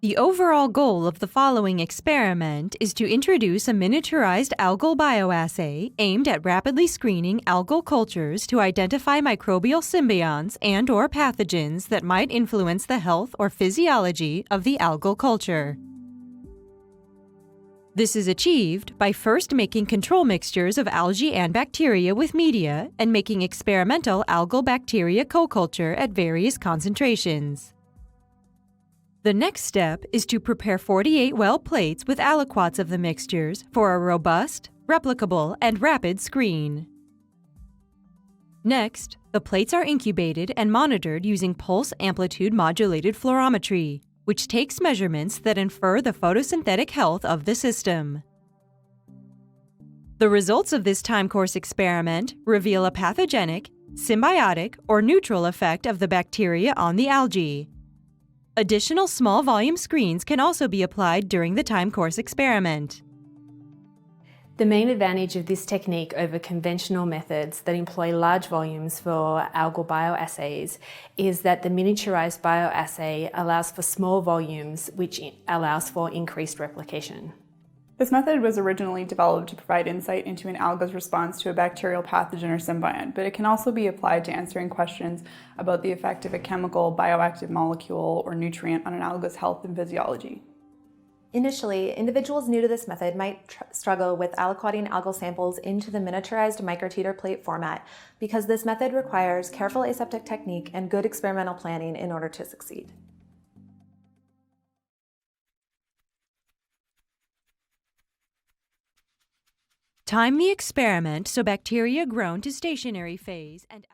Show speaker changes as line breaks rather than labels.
The overall goal of the following experiment is to introduce a miniaturized algal bioassay aimed at rapidly screening algal cultures to identify microbial symbionts and/or pathogens that might influence the health or physiology of the algal culture. This is achieved by first making control mixtures of algae and bacteria with media and making experimental algal bacteria co-culture at various concentrations. The next step is to prepare 48 well plates with aliquots of the mixtures for a robust, replicable, and rapid screen. Next, the plates are incubated and monitored using Pulse-Amplitude-Modulated Fluorometry, which takes measurements that infer the photosynthetic health of the system. The results of this time-course experiment reveal a pathogenic, symbiotic, or neutral effect of the bacteria on the algae. Additional small volume screens can also be applied during the time-course experiment.
The main advantage of this technique over conventional methods that employ large volumes for algal bioassays is that the miniaturized bioassay allows for small volumes, which allows for increased replication.
This method was originally developed to provide insight into an alga's response to a bacterial pathogen or symbiont, but it can also be applied to answering questions about the effect of a chemical, bioactive molecule, or nutrient on an alga's health and physiology.
Initially, individuals new to this method might struggle with aliquoting algal samples into the miniaturized microtiter plate format because this method requires careful aseptic technique and good experimental planning in order to succeed.
Time the experiment so bacteria grown to stationary phase and